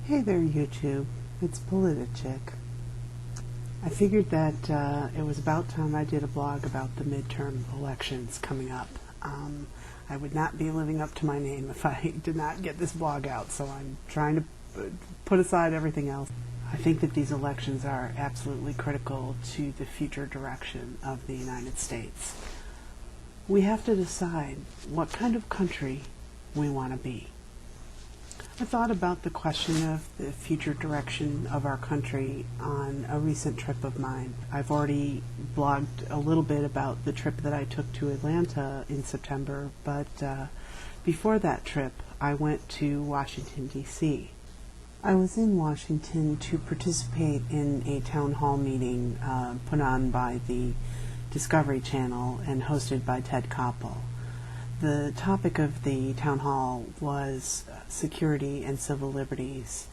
Hey there, YouTube. It's politichick. I figured that it was about time I did a blog about the midterm elections coming up. I would not be living up to my name if I did not get this blog out, so I'm trying to put aside everything else. I think that these elections are absolutely critical to the future direction of the United States. We have to decide what kind of country we want to be. I thought about the question of the future direction of our country on a recent trip of mine. I've already blogged a little bit about the trip that I took to Atlanta in September, but before that trip I went to Washington, D.C. I was in Washington to participate in a town hall meeting put on by the Discovery Channel and hosted by Ted Koppel. The topic of the town hall was security and civil liberties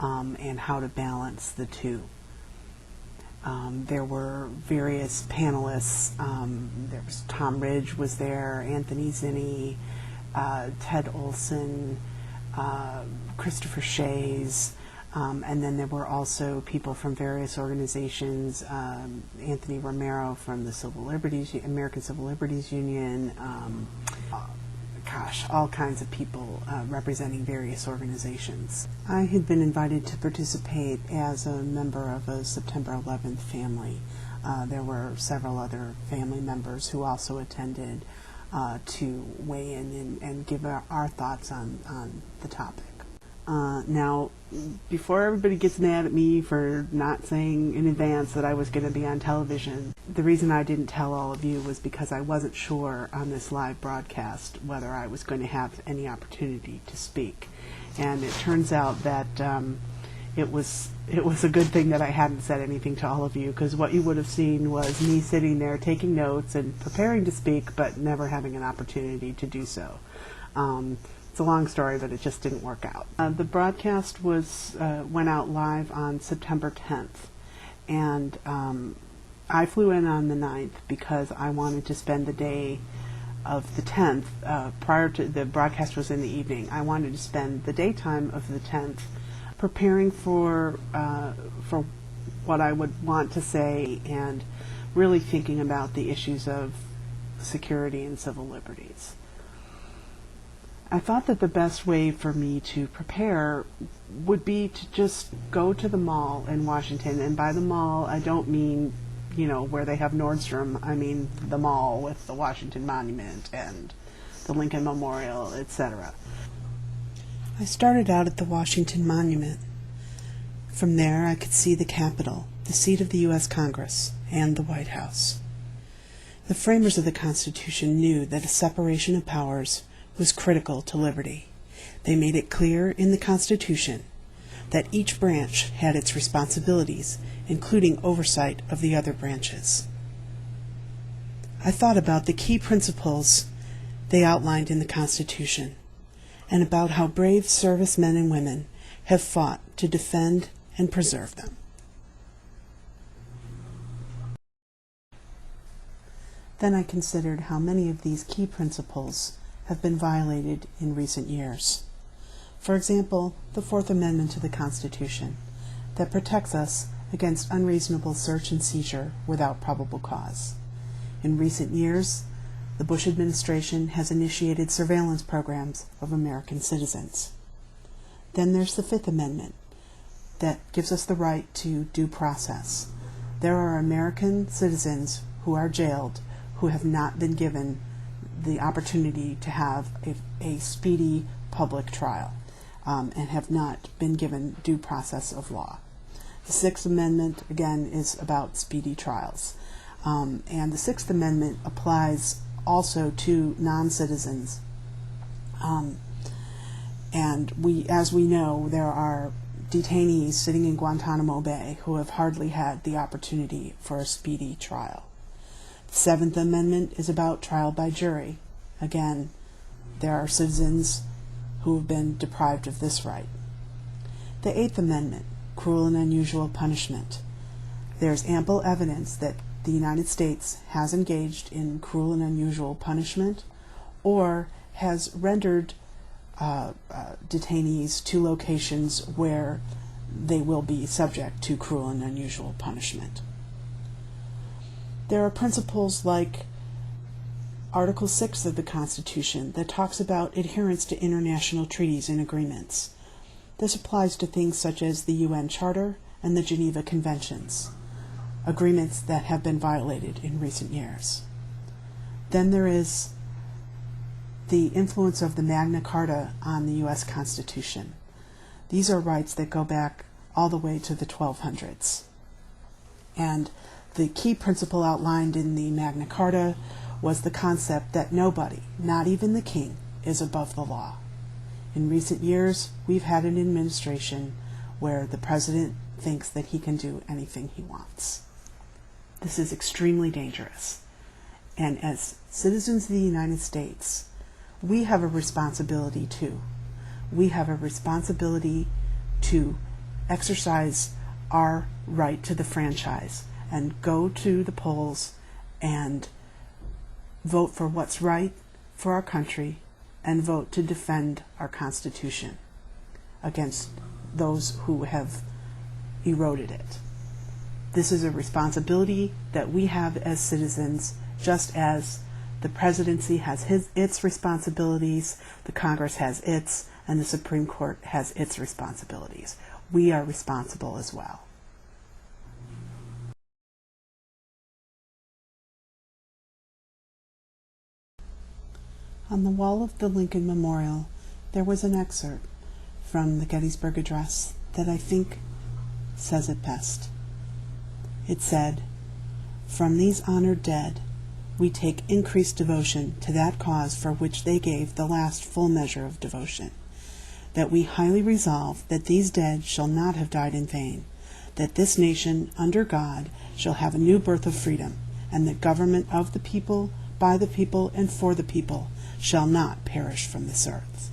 and how to balance the two. There were various panelists. There was Tom Ridge was there, Anthony Zinni, Ted Olson, Christopher Shays, and then there were also people from various organizations, Anthony Romero from the American Civil Liberties Union, all kinds of people representing various organizations. I had been invited to participate as a member of a September 11th family. There were several other family members who also attended to weigh in and give our thoughts on the topic. Now, before everybody gets mad at me for not saying in advance that I was going to be on television, the reason I didn't tell all of you was because I wasn't sure on this live broadcast whether I was going to have any opportunity to speak. And it turns out that it was a good thing that I hadn't said anything to all of you, because what you would have seen was me sitting there taking notes and preparing to speak, but never having an opportunity to do so. It's a long story, but it just didn't work out. The broadcast went out live on September 10th, and I flew in on the 9th because I wanted to spend the day of the 10th, prior to the broadcast was in the evening. I wanted to spend the daytime of the 10th preparing for what I would want to say and really thinking about the issues of security and civil liberties. I thought that the best way for me to prepare would be to just go to the mall in Washington, and by the mall I don't mean, where they have Nordstrom. I mean the mall with the Washington Monument and the Lincoln Memorial, etc. I started out at the Washington Monument. From there I could see the Capitol, the seat of the U.S. Congress, and the White House. The framers of the Constitution knew that a separation of powers was critical to liberty. They made it clear in the Constitution that each branch had its responsibilities, including oversight of the other branches. I thought about the key principles they outlined in the Constitution, and about how brave servicemen and women have fought to defend and preserve them. Then I considered how many of these key principles have been violated in recent years. For example, the Fourth Amendment to the Constitution that protects us against unreasonable search and seizure without probable cause. In recent years, the Bush administration has initiated surveillance programs of American citizens. Then there's the Fifth Amendment that gives us the right to due process. There are American citizens who are jailed who have not been given the opportunity to have a speedy public trial and have not been given due process of law. The Sixth Amendment, again, is about speedy trials. And the Sixth Amendment applies also to non-citizens. And as we know, there are detainees sitting in Guantanamo Bay who have hardly had the opportunity for a speedy trial. The Seventh Amendment is about trial by jury. Again, there are citizens who have been deprived of this right. The Eighth Amendment, cruel and unusual punishment. There's ample evidence that the United States has engaged in cruel and unusual punishment or has rendered detainees to locations where they will be subject to cruel and unusual punishment. There are principles like Article 6 of the Constitution that talks about adherence to international treaties and agreements. This applies to things such as the UN Charter and the Geneva Conventions, agreements that have been violated in recent years. Then there is the influence of the Magna Carta on the U.S. Constitution. These are rights that go back all the way to the 1200s. And the key principle outlined in the Magna Carta was the concept that nobody, not even the king, is above the law. In recent years, we've had an administration where the president thinks that he can do anything he wants. This is extremely dangerous. And as citizens of the United States, we have a responsibility too. We have a responsibility to exercise our right to the franchise and go to the polls and vote for what's right for our country and vote to defend our Constitution against those who have eroded it. This is a responsibility that we have as citizens, just as the presidency has its responsibilities, the Congress has its, and the Supreme Court has its responsibilities. We are responsible as well. On the wall of the Lincoln Memorial, there was an excerpt from the Gettysburg Address that I think says it best. It said, "From these honored dead, we take increased devotion to that cause for which they gave the last full measure of devotion, that we highly resolve that these dead shall not have died in vain, that this nation, under God, shall have a new birth of freedom, and that government of the people, by the people, and for the people, shall not perish from this earth."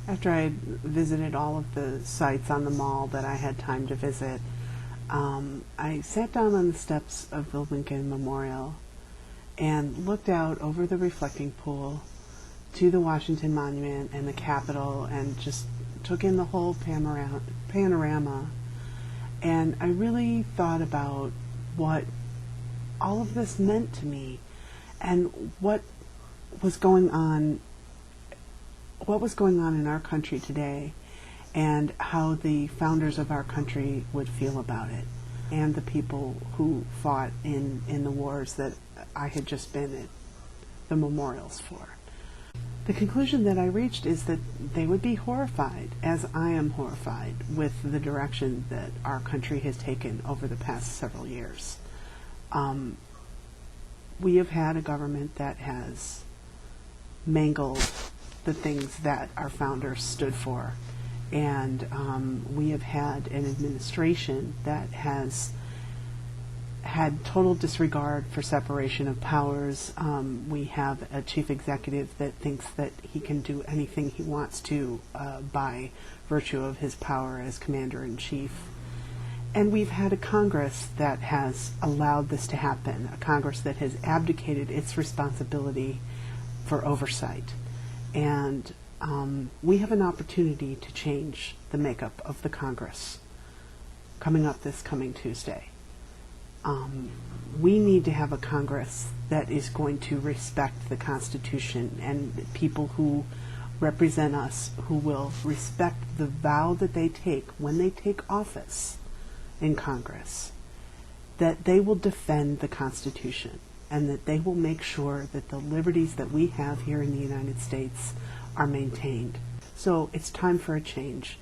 After I had visited all of the sites on the mall that I had time to visit, I sat down on the steps of the Lincoln Memorial and looked out over the reflecting pool to the Washington Monument and the Capitol and just took in the whole panorama. And I really thought about what all of this meant to me and what was going on in our country today, and how the founders of our country would feel about it, and the people who fought in the wars that I had just been at the memorials for. The conclusion that I reached is that they would be horrified, as I am horrified, with the direction that our country has taken over the past several years. We have had a government that has mangled the things that our founders stood for. And we have had an administration that has had total disregard for separation of powers. We have a chief executive that thinks that he can do anything he wants to by virtue of his power as commander-in-chief. And we've had a Congress that has allowed this to happen, a Congress that has abdicated its responsibility for oversight. And we have an opportunity to change the makeup of the Congress coming up this coming Tuesday. We need to have a Congress that is going to respect the Constitution, and people who represent us who will respect the vow that they take when they take office in Congress, that they will defend the Constitution, and that they will make sure that the liberties that we have here in the United States are maintained. So it's time for a change.